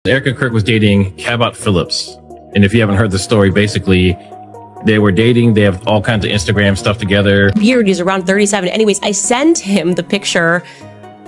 Erika Kirk was dating Cabot Phillips. And if you haven't heard the story, basically, they were dating. They have all kinds of Instagram stuff together. Beard is around 37. Anyways, I send him the picture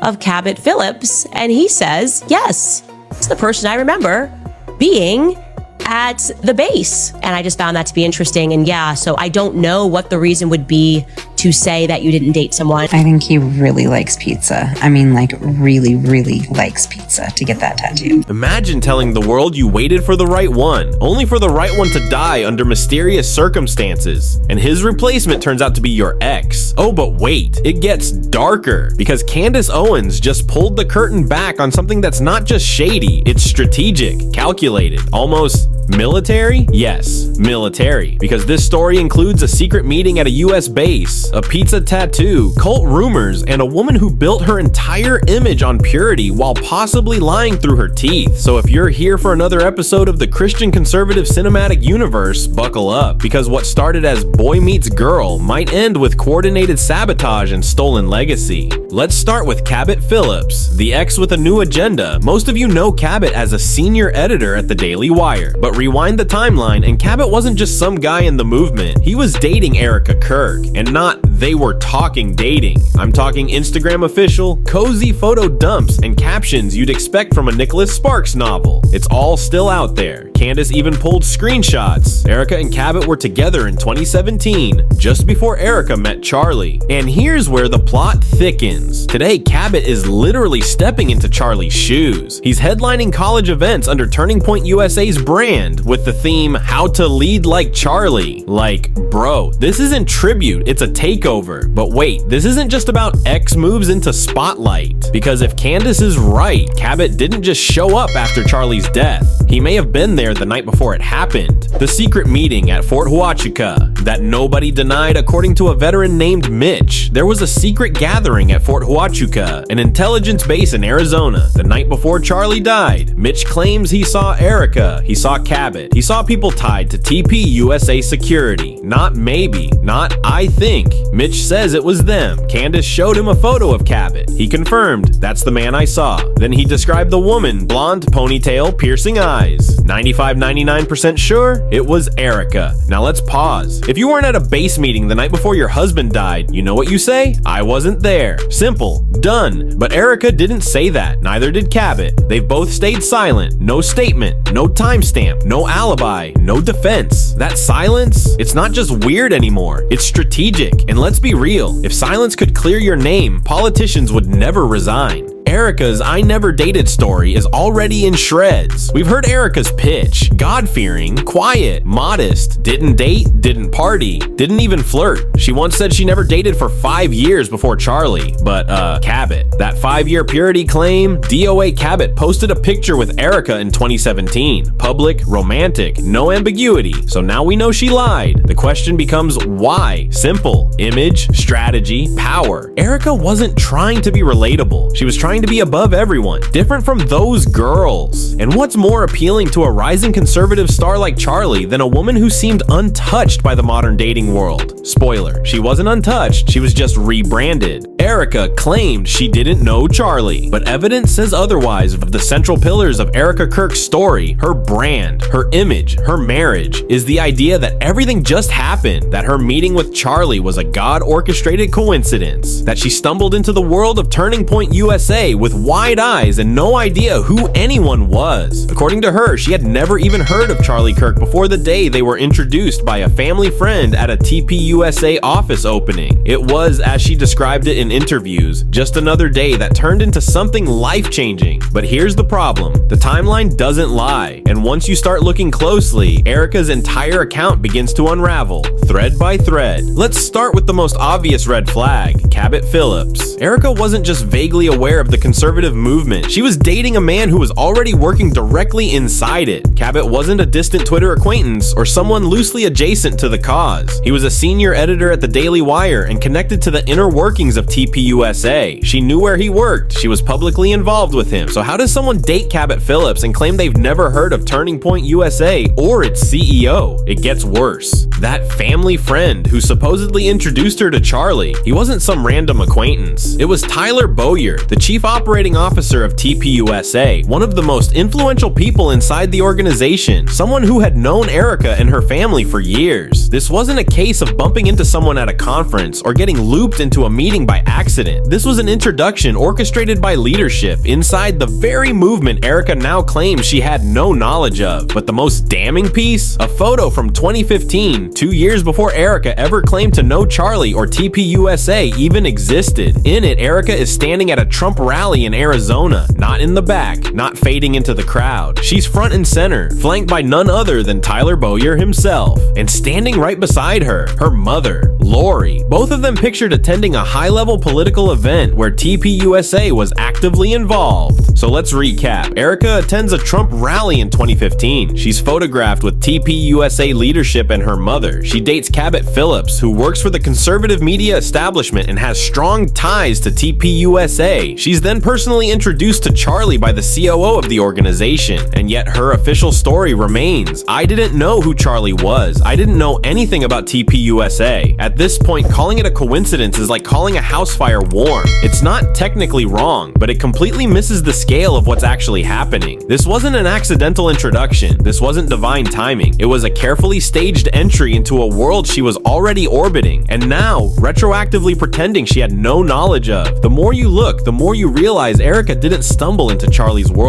of Cabot Phillips, and he says, yes, it's the person I remember being at the base. And I just found that to be interesting. And yeah, so I don't know what the reason would be to say that you didn't date someone. I think he really likes pizza. I mean, like, really, really likes pizza to get that tattoo. Imagine telling the world you waited for the right one, only for the right one to die under mysterious circumstances. And his replacement turns out to be your ex. Oh, but wait, it gets darker, because Candace Owens just pulled the curtain back on something that's not just shady, it's strategic, calculated, almost military? Yes, military. Because this story includes a secret meeting at a US base, a pizza tattoo, cult rumors, and a woman who built her entire image on purity while possibly lying through her teeth. So if you're here for another episode of the Christian conservative cinematic universe, buckle up, because what started as boy meets girl might end with coordinated sabotage and stolen legacy. Let's start with Cabot Phillips, the ex with a new agenda. Most of you know Cabot as a senior editor at the Daily Wire, but rewind the timeline and Cabot wasn't just some guy in the movement. He was dating Erika Kirk, and not they were talking dating. I'm talking Instagram official, cozy photo dumps, and captions you'd expect from a Nicholas Sparks novel. It's all still out there. Candace even pulled screenshots. Erika and Cabot were together in 2017, just before Erika met Charlie. And here's where the plot thickens. Today, Cabot is literally stepping into Charlie's shoes. He's headlining college events under Turning Point USA's brand with the theme, How to Lead Like Charlie. Like, bro, this isn't tribute, it's a takeover. But wait, this isn't just about X moves into spotlight. Because if Candace is right, Cabot didn't just show up after Charlie's death. He may have been there the night before it happened. The secret meeting at Fort Huachuca that nobody denied, according to a veteran named Mitch. There was a secret gathering at Fort Huachuca, an intelligence base in Arizona, the night before Charlie died. Mitch claims he saw Erika, he saw Cabot, he saw people tied to TPUSA security. Not maybe, not I think. Mitch says it was them. Candace showed him a photo of Cabot. He confirmed, that's the man I saw. Then he described the woman, blonde, ponytail, piercing eyes. 99% sure it was Erika. Now let's pause. If you weren't at a base meeting the night before your husband died, you know what you say? I wasn't there. Simple. Done. But Erika didn't say that. Neither did Cabot. They've both stayed silent. No statement. No timestamp. No alibi. No defense. That silence? It's not just weird anymore. It's strategic. And let's be real. If silence could clear your name, politicians would never resign. Erika's I never dated story is already in shreds. We've heard Erika's pitch. God-fearing, quiet, modest, didn't date, didn't party, didn't even flirt. She once said she never dated for 5 years before Charlie. But Cabot. That 5-year purity claim, DOA Cabot posted a picture with Erika in 2017. Public, romantic, no ambiguity. So now we know she lied. The question becomes why? Simple. Image, strategy, power. Erika wasn't trying to be relatable. She was trying to be above everyone, different from those girls. And what's more appealing to a rising conservative star like Charlie than a woman who seemed untouched by the modern dating world? Spoiler, she wasn't untouched, she was just rebranded. Erika claimed she didn't know Charlie, but evidence says otherwise of the central pillars of Erika Kirk's story, her brand, her image, her marriage, is the idea that everything just happened, that her meeting with Charlie was a God-orchestrated coincidence, that she stumbled into the world of Turning Point USA with wide eyes and no idea who anyone was. According to her, she had never even heard of Charlie Kirk before the day they were introduced by a family friend at a TPUSA office opening. It was, as she described it in interviews, just another day that turned into something life-changing. But here's the problem. The timeline doesn't lie. And once you start looking closely, Erika's entire account begins to unravel, thread by thread. Let's start with the most obvious red flag, Cabot Phillips. Erika wasn't just vaguely aware of the conservative movement. She was dating a man who was already working directly inside it. Cabot wasn't a distant Twitter acquaintance or someone loosely adjacent to the cause. He was a senior editor at the Daily Wire and connected to the inner workings of TPUSA. TPUSA. She knew where he worked. She was publicly involved with him. So how does someone date Cabot Phillips and claim they've never heard of Turning Point USA or its CEO? It gets worse. That family friend who supposedly introduced her to Charlie, he wasn't some random acquaintance. It was Tyler Bowyer, the chief operating officer of TPUSA, one of the most influential people inside the organization, someone who had known Erika and her family for years. This wasn't a case of bumping into someone at a conference or getting looped into a meeting by accident. This was an introduction orchestrated by leadership inside the very movement Erika now claims she had no knowledge of. But the most damning piece? A photo from 2015, 2 years before Erika ever claimed to know Charlie or TPUSA even existed. In it, Erika is standing at a Trump rally in Arizona, not in the back, not fading into the crowd. She's front and center, flanked by none other than Tyler Bowyer himself. And standing right beside her, her mother, Lori. Both of them pictured attending a high-level political event where TPUSA was actively involved. So let's recap. Erika attends a Trump rally in 2015. She's photographed with TPUSA leadership and her mother. She dates Cabot Phillips, who works for the conservative media establishment and has strong ties to TPUSA. She's then personally introduced to Charlie by the COO of the organization, and yet her official story remains. I didn't know who Charlie was. I didn't know anything about TPUSA. At this point, calling it a coincidence is like calling a house fire warm. It's not technically wrong, but it completely misses the scale of what's actually happening. This wasn't an accidental introduction. This wasn't divine timing. It was a carefully staged entry into a world she was already orbiting, and now retroactively pretending she had no knowledge of. The more you look, the more you realize Erika didn't stumble into Charlie's world.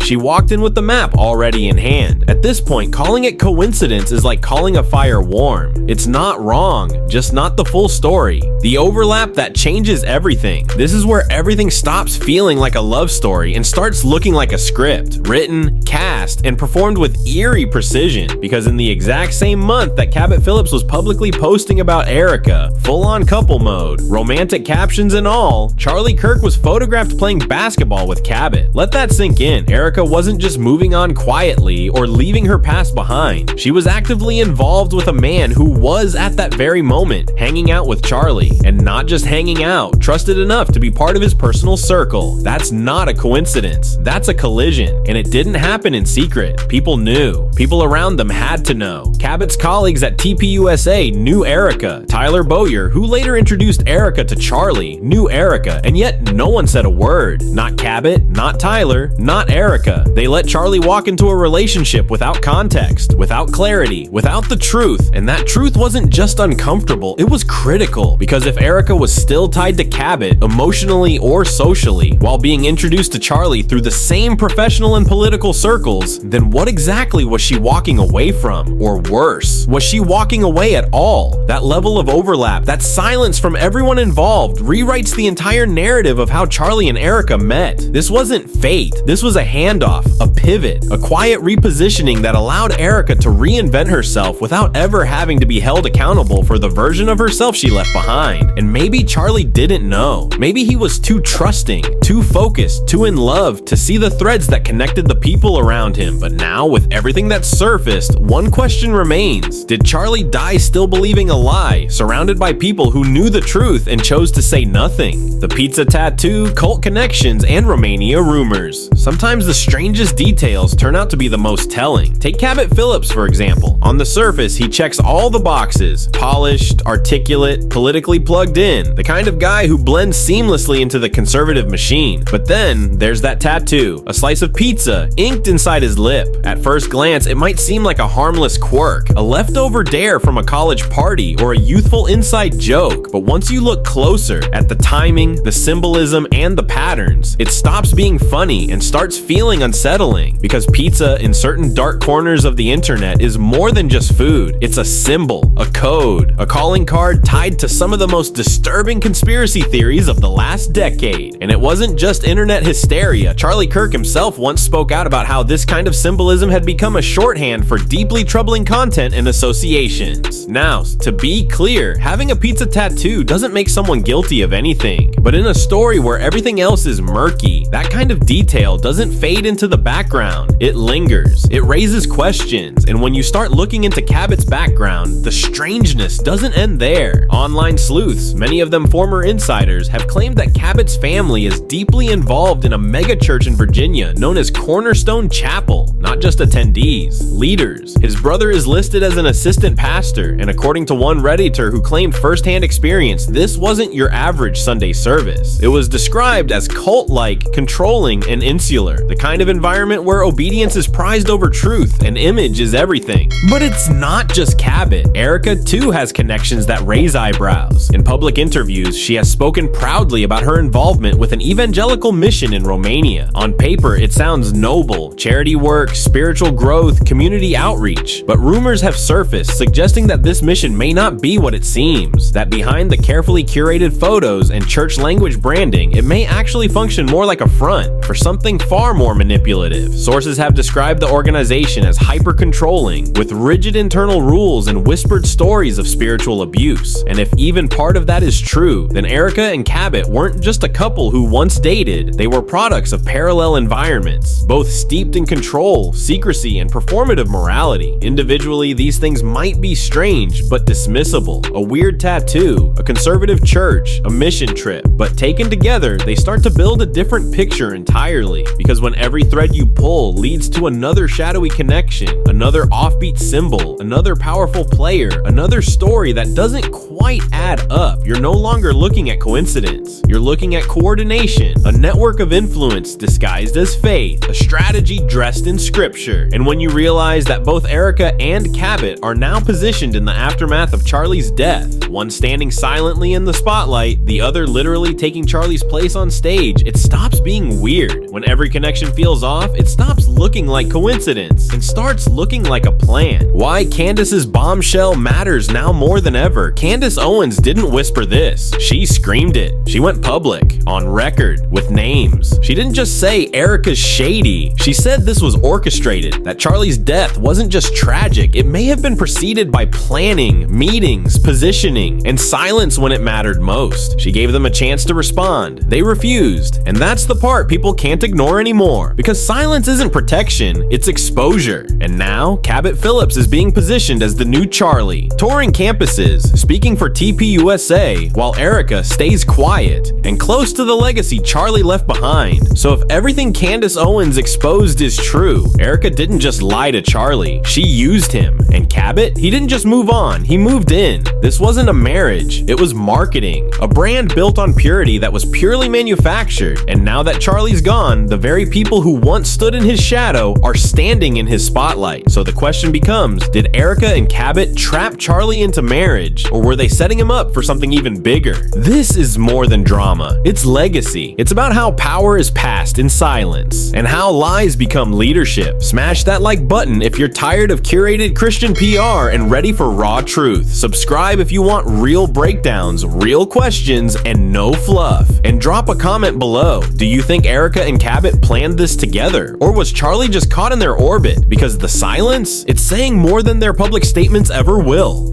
She walked in with the map already in hand. At this point, calling it coincidence is like calling a fire warm. It's not wrong, just not the full story. The overlap that changes everything. This is where everything stops feeling like a love story and starts looking like a script, written, cast, and performed with eerie precision. Because in the exact same month that Cabot Phillips was publicly posting about Erika, full-on couple mode, romantic captions and all, Charlie Kirk was photographed playing basketball with Cabot. Let that sink in. Erika wasn't just moving on quietly or leaving her past behind. She was actively involved with a man who was at that very moment hanging out with Charlie, and not just hanging out, trusted enough to be part of his personal circle. That's not a coincidence. That's a collision, and it didn't happen in secret. People knew. People around them had to know. Cabot's colleagues at TPUSA knew Erika. Tyler Bowyer, who later introduced Erika to Charlie, knew Erika, and yet no one said a word. Not Cabot, not Tyler, not Erika. They let Charlie walk into a relationship without context, without clarity, without the truth, and that truth wasn't just uncomfortable, it was critical, because if Erika was still tied to Cabot, emotionally or socially, while being introduced to Charlie through the same professional and political circles, then what exactly was she walking away from? Or worse, was she walking away at all? That level of overlap, that silence from everyone involved, rewrites the entire narrative of how Charlie and Erika met. This wasn't fate, this was a handoff, a pivot, a quiet repositioning that allowed Erika to reinvent herself without ever having to be held accountable for the version of herself she left behind. And maybe Charlie didn't know. Maybe he was too trusting, too focused, too in love to see the threads that connected the people around him. But now, with everything that's surfaced, one question remains. Did Charlie die still believing a lie, surrounded by people who knew the truth and chose to say nothing? The pizza tattoo, cult connections, and Romania rumors. Sometimes the strangest details turn out to be the most telling. Take Cabot Phillips, for example. On the surface, he checks all the boxes. Polished, articulate, politically plugged in. The kind of guy who blends seamlessly into the conservative machine. But then, there's that tattoo. A slice of pizza, inked inside his lip. At first glance, it might seem like a harmless quirk, a leftover dare from a college party, or a youthful inside joke. But once you look closer at the timing, the symbolism, and the patterns, it stops being funny and starts feeling unsettling. Because pizza in certain dark corners of the internet is more than just food. It's a symbol, a code, a calling card tied to some of the most disturbing conspiracy theories of the last decade. And it wasn't just internet hysteria. Charlie Kirk himself once spoke out about how this kind of symbolism had become a shorthand for deeply troubling content and associations. Now, to be clear, having a pizza tattoo doesn't make someone guilty of anything. But in a story where everything else is murky, that kind of detail doesn't fade into the background. It lingers. It raises questions. And when you start looking into Cabot's background, the strangeness doesn't end there. Online sleuths, many of them former insiders have claimed that Cabot's family is deeply involved in a megachurch in Virginia known as Cornerstone Chapel. Not just attendees, leaders. His brother is listed as an assistant pastor, and according to one Redditor who claimed firsthand experience, this wasn't your average Sunday service. It was described as cult-like, controlling, and insular, the kind of environment where obedience is prized over truth and image is everything. But it's not just Cabot. Erika too has connections that raise eyebrows. In public interviews, she has spoken proudly about her involvement with an evangelical mission in Romania. On paper, it sounds noble: charity work, spiritual growth, community outreach. But rumors have surfaced suggesting that this mission may not be what it seems, that behind the carefully curated photos and church language branding, it may actually function more like a front for something far more manipulative. Sources have described the organization as hyper-controlling, with rigid internal rules and whispered stories of spiritual abuse. And if even part of that is true, then Erika and Cabot weren't just a couple who once dated, they were products of parallel environments, both steeped in control, secrecy, and performative morality. Individually, these things might be strange but dismissible. A weird tattoo, a conservative church, a mission trip, but taken together, they start to build a different picture entirely. Because when every thread you pull leads to another shadowy connection, another offbeat symbol, another powerful player, another story that doesn't quite add up, you're no longer looking at coincidence. You're looking at coordination, a network of influence disguised as faith, a strategy dressed in scripture. And when you realize that both Erika and Cabot are now positioned in the aftermath of Charlie's death, one standing silently in the spotlight, the other literally taking Charlie's place on stage, it stops being weird. When every connection feels off, it stops looking like coincidence and starts looking like a plan. Why Candace's bombshell matters now more than ever. Candace Owens didn't whisper this. She screamed it. She went public, on record, with names. She didn't just say Erika's shady. She said this was orchestrated, that Charlie's death wasn't just tragic, it may have been preceded by planning, meetings, positioning, and silence when it mattered most. She gave them a chance to respond. They refused, and that's the part people can't ignore anymore, because silence isn't protection, it's exposure. And now, Cabot Phillips is being positioned as the new Charlie, touring campuses, speaking for TPUSA, while Erika stays quiet and close to the legacy Charlie left behind. So if everything Candace Owens exposed is true, Erika didn't just lie to Charlie, she used him. And Cabot, he didn't just move on, he moved in. This wasn't a marriage, it was marketing, a brand built on purity that was purely manufactured. And now that Charlie's gone, the very people who once stood in his shadow are standing in his spotlight. So the question becomes, did Erika and Cabot trap Charlie into marriage, or were they setting him up for something even bigger? This is more than drama, it's legacy. It's about how power is passed in silence, and how lies become leadership. Smash that like button if you're tired of curated Christian PR and ready for raw truth. Subscribe if you want real breakdowns, real questions, and no fluff. And drop a comment below. Do you think Erika and Cabot planned this together? Or was Charlie just caught in their orbit? Because the silence, it's saying more than their public statements ever will.